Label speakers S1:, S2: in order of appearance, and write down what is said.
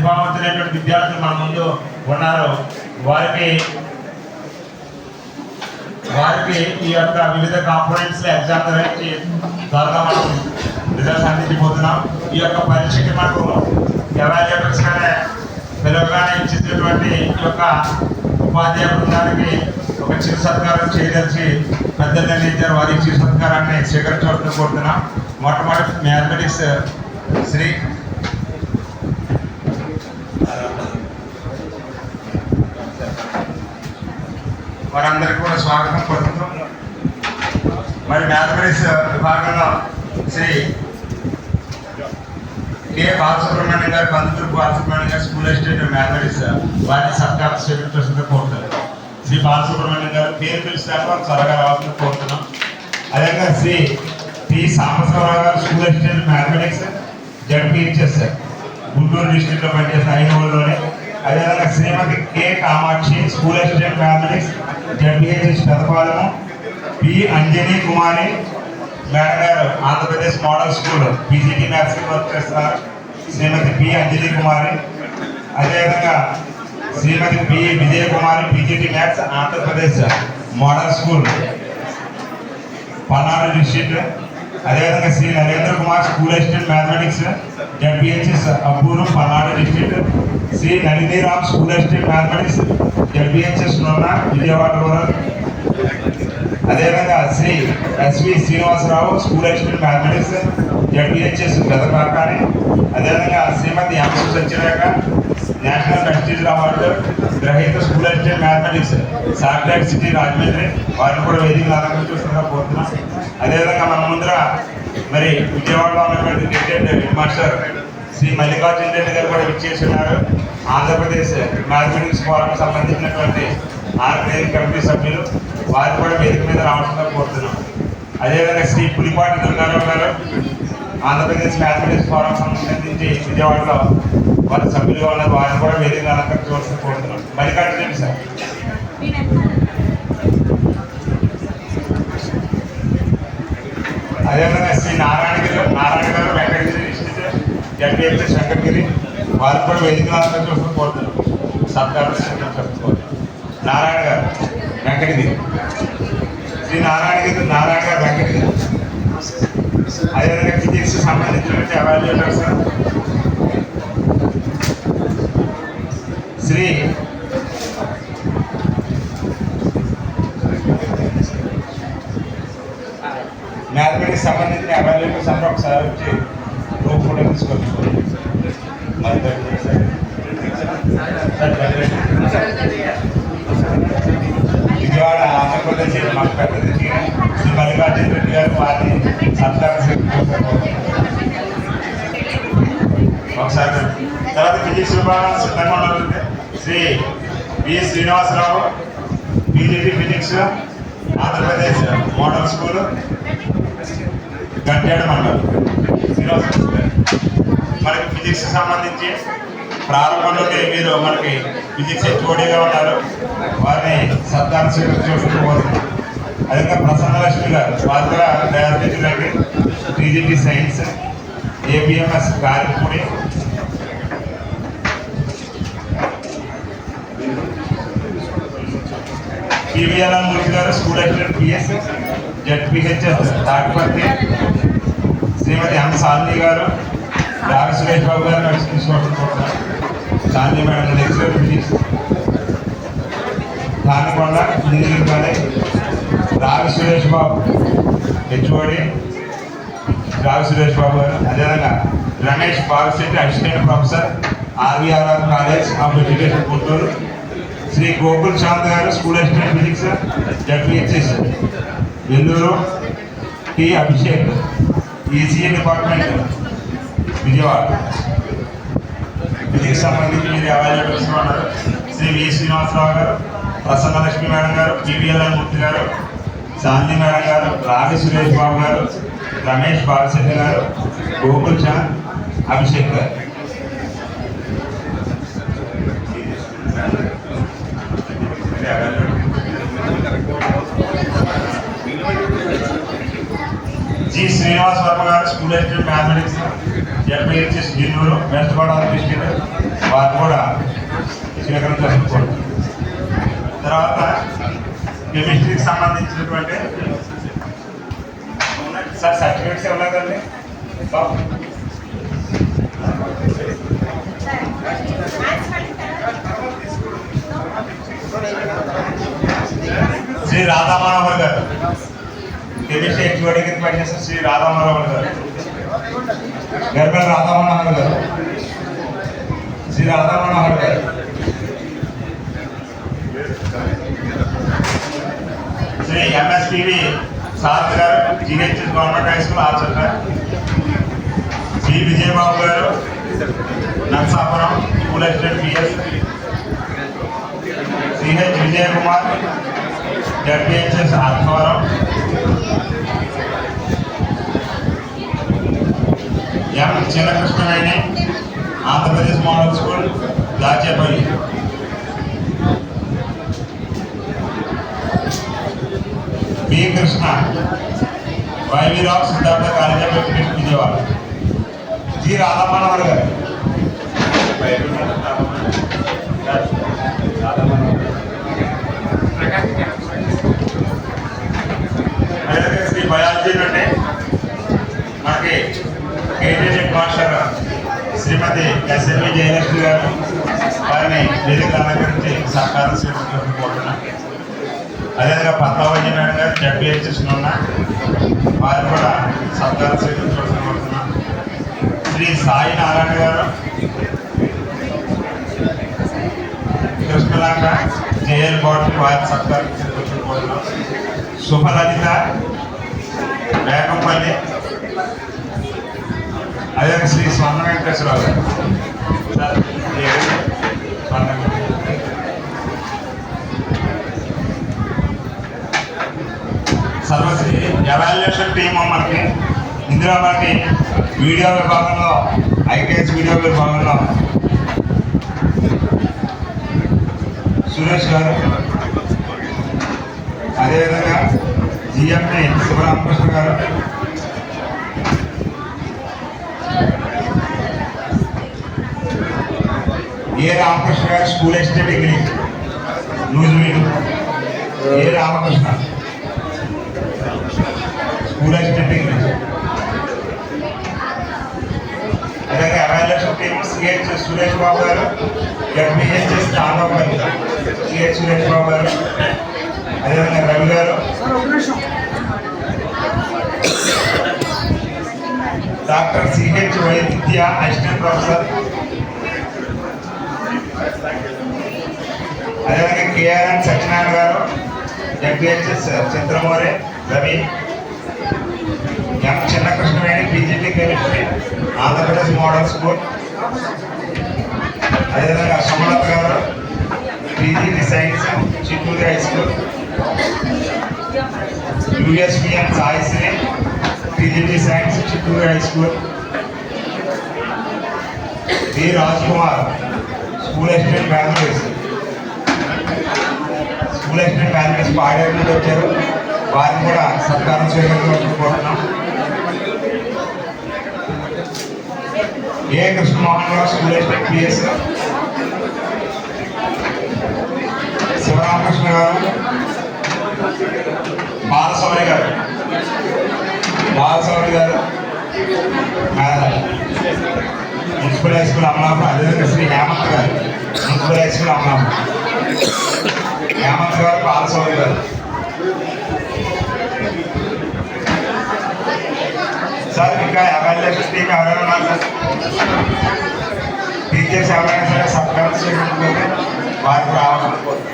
S1: ప్రతిభావంతులైనటువంటి విద్యార్థులు మన ముందు ఉన్నారు. వారికి ఈ యొక్క వివిధ కాంపోనెంట్స్ ఎగ్జామ్ నిర్వహించి త్వరగా మనం రిజల్ట్స్ అందించబోతున్నాం. ఈ యొక్క పరీక్షకి మనకు ఎవాల్యుయేటర్స్ గానే పిలవగానే ఇచ్చినటువంటి ఈ యొక్క ఉపాధ్యాయ బృందానికి ఒక చిరు సత్కారం చేయదలిచి పెద్దలు నిర్ణయించారు. వారి చిరు సత్కారాన్ని స్వీకరించవలసిన కోరుతున్నాం. మొట్టమొదటి మ్యాథమెటిక్స్ శ్రీ వారందరికీ కూడా స్వాగతం కోరుతున్నాం. మరి మ్యాథమెటిక్స్ విభాగంలో శ్రీ కె బాలసుబ్రహ్మణ్యం గారు, కందుకూరు బాలసుబ్రహ్మణ్యం గారు, స్కూల్ అసిస్టెంట్ మ్యాథమెటిక్స్ వారిని సత్కారం స్వీకరించాల్సిందిగా కోరుతారు. శ్రీ బాలసుబ్రహ్మణ్యం గారు పేరు పిలిచినాక వారు త్వరగా రావాలని కోరుతున్నాం. అదేవిధంగా శ్రీ టి సాంబశివరావు గారు, school assistant mathematics ZPHS Guntur డిస్ట్రిక్ట్లో పనిచేసిన ఐనూరులోనే. అదేవిధంగా Srimati K Kamakshi, school assistant mathematics ZPHS Pedapalem. P Anjani Kumari madam గారు, Andhra Pradesh model school PGT maths work చేస్తున్నారు. శ్రీమతి పి అంజనీ కుమారి. అదేవిధంగా Srimati P Vijaya Kumari, PGT maths Andhra Pradesh model school Palnadu district. అదేవిధంగా Shri Narendra Kumar, school assistant mathematics ZPHS Abburu Palnadu district. Shri Naliniram, school assistant mathematics ZPHS నోనా Vijayawada rural. అదేవిధంగా Shri S V Srinivasarao, school assistant mathematics ZPHS Pedakakani. అదేవిధంగా శ్రీమతి ఎంసు Satyarekha, national prestige award గ్రహీత, school assistant mathematics satellite city Rajahmundry. వారిని కూడా వేదికలు అలంకరించాల్సిందిగా కోరుతున్నాం. అదేవిధంగా మన ముందర మరి విజయవాడలో ఉన్నటువంటి retired head master Shri Mallikarjuna Reddy గారు కూడా విచ్చేసి ఉన్నారు. ఆంధ్రప్రదేశ్ మ్యాథమెటిక్స్ ఫోరం సంబంధించినటువంటి ఆర్గనైజింగ్ కమిటీ సభ్యులు, వారు కూడా వేదిక మీద రావాల్సిందిగా కోరుతున్నాం. అదేవిధంగా శ్రీ పులిపాటి దుర్గారావు గారు, ఆంధ్రప్రదేశ్ మ్యాథమెటిక్స్ ఫోరం సంబంధించి విజయవాడలో వారి సభ్యులుగా ఉన్నారు. వారిని కూడా వేదిక అలంకరించవలసింది కోరుతున్నాం. మల్లికార్జున రెడ్డి సార్. అదేవిధంగా శ్రీ నారాయణ గారు వెంకటగిరి డిస్ట్రిక్ట్ జడ్పీహెచ్ఎస్ శంకరగిరి. వారు కూడా వేదిక అలంకరించవలసింది కోరుతున్నాం. సత్కారం స్వీకరించవచ్చు. నారాయణ గారు వెంకటగిరి, శ్రీ నారాయణ గారు వెంకటగిరి. అదేవిధంగా ఫిజిక్స్ సంబంధించినటువంటి ఎవాల్యుయేటర్స్ శ్రీ మ్యాథమెటిక్స్ సంబంధించిన ఎవాల్యుయేటర్స్ అందరూ ఒకసారి వచ్చి గ్రూప్ ఫోటో తీసుకోవచ్చు. విజయవాడ ఆంధ్రప్రదేశ్ మాకు పెద్దది శ్రీ మల్లికార్జున రెడ్డి గారు వారిని సత్కారం ఒకసారి. తర్వాత ఫిజిక్స్ విభాగం సిద్ధంగా ఉన్నటువంటి Shri V Srinivasarao, PGT physics Andhra Pradesh model school Gatyada మండలం. శ్రీనివాసరావు మనకి ఫిజిక్స్ సంబంధించి ప్రారంభంలోనే మీరు మనకి ఫిజిక్స్ హెచ్ఓడిగా ఉన్నారు. వారిని సత్కారం స్వీకరించవలసింది కోరుతున్నాం. అదేవిధంగా ప్రసన్నలక్ష్మి గారు, వారు కూడా డయాబెటిక్ రండి, TGT science APMS Karipudi. PVLN Murthy garu, school assistant PS ZPHS Tadipatri. Shrimati M Salni garu, Ravi Suresh Babu garu నడుచుకుంటున్నారు. Salni madam lecturer physics Dhanikonda engineering college. Ravi Suresh Babu HOD, Ravi Suresh Babu garu. అదేవిధంగా Ramesh Balasetti, assistant professor RVRR college of education Guntur. Shri Gokul Chand garu, school assistant physics ZPHS Vellore. T Abhishek, ECA department Vijayawada. Physics సంబంధించి మీరు ఎవాల్యుయేటర్స్ ఉన్నారు. Shri V Srinivasarao గారు, Prasanna Lakshmi madam గారు, పివిఎల్ఎన్ మూర్తి గారు, శాంతి madam గారు, రావి సురేష్ బాబు గారు, రమేష్ బాలశెట్టి గారు, గోకుల్ చాంద్, అభిషేక్ గారు. G Srinivas Varma garu, school assistant mathematics ZPHS Jilluru west Godavari district. వారు కూడా స్వీకరణ జరుపుకోండి. తర్వాత కెమిస్ట్రీకి సంబంధించినటువంటి సార్ సర్టిఫికేట్స్ ఏమన్నా కదండి. శ్రీ రాధా మనోహర్ గారు కెమిస్ట్రీ హెచ్ఓడి కింద పనిచేస్తారు. శ్రీ రాధా మనోహర్ గారు, గర్భల రాధా మనోహర్ గారు, శ్రీ రాధా మనోహర్ గారు, శ్రీ ఎంఎస్పివి సారథ్ గారు, జిహెచ్ఎస్ గవర్నమెంట్ హై స్కూల్ ఆచరణ, Shri Vijayababu garu, Narsapuram school assistant PS, CH Vijay Kumar, ZPHS Atmavaram, M Chinnakrishnaveni Andhra Pradesh model school Dachepalli, B Krishna YV Rao Siddhartha college of education Vijayawada, G Radhamanohar garu, Shri biology నుండి మనకి కేటెడ్ మాస్టర్ శ్రీమతి ఎస్ఎల్వి జయలక్ష్మి గారు వారిని వేదిక అలంకరించి సహకారం స్వీకరించుకుంటున్నాం. అదేవిధంగా పద్మావతి నాయుడు గారు జడ్పిహెచ్ఎస్ ఉన్న వారు కూడా సహకారం స్వీకరించుకుంటున్నాం. శ్రీ సాయి నారాయణ గారు కృష్ణలాంక జేఎల్ బాటిల్ వారి సహకారం స్వీకరించుకుంటున్నాం. శుభలలిత వేగంపల్లి, అదే శ్రీ స్వర్ణ వెంకటేశ్వరరావు గారు సార్ సర్వశ్రీ ఎవాల్యుయేషన్ టీమ్ మనకి ఇందులో మనకి వీడియో విభాగంలో ఐటీఎస్ వీడియో విభాగంలో సురేష్ గారు, అదేవిధంగా జిఎంపి శివరామకృష్ణ గారు, A Ramakrishna garu school assistant English Nuzvid, A Ramakrishna school assistant English. అదేవిధంగా evaluation team CH Suresh Babu garu, ZPHS Chandopalli CH Suresh Babu garu, అదేవిధంగా Ravi garu, doctor CH Y Vidya assistant professor, అదేవిధంగా KRN Satyanarayana garu, ZPHS Chandramouli Ravi, M Chinnakrishnaveni PGT chemistry Andhra Pradesh model school, అదేవిధంగా Sumalatha garu PGT science Chittoor high school, USPN Saisri PGT science Chittoor high school, D Raj Kumar school assistant Bengaluru, school assistant Bengaluru Paderu నుండి వచ్చారు. వారిని కూడా సత్కారం స్వీకరించుకుంటున్నాం. ఏ కృష్ణమోహన్ రావు school assistant PS, Sivaramakrishna గారు, బాలసౌరి గారు, మున్సిపల్ హై స్కూల్ అమలాపురం, అదేవిధంగా శ్రీ హేమంత్ గారు municipal high school Amalapuram, Hemant గారు, బాలసౌరి గారు. సార్ ఇంకా ఎవాల్యుయేషన్ టీమ్ ఎవరైనా ఉన్నారు సార్? టీచర్స్ ఎవరైనా సరే సబ్కాన్స్ వారికి రావాలనుకోండి.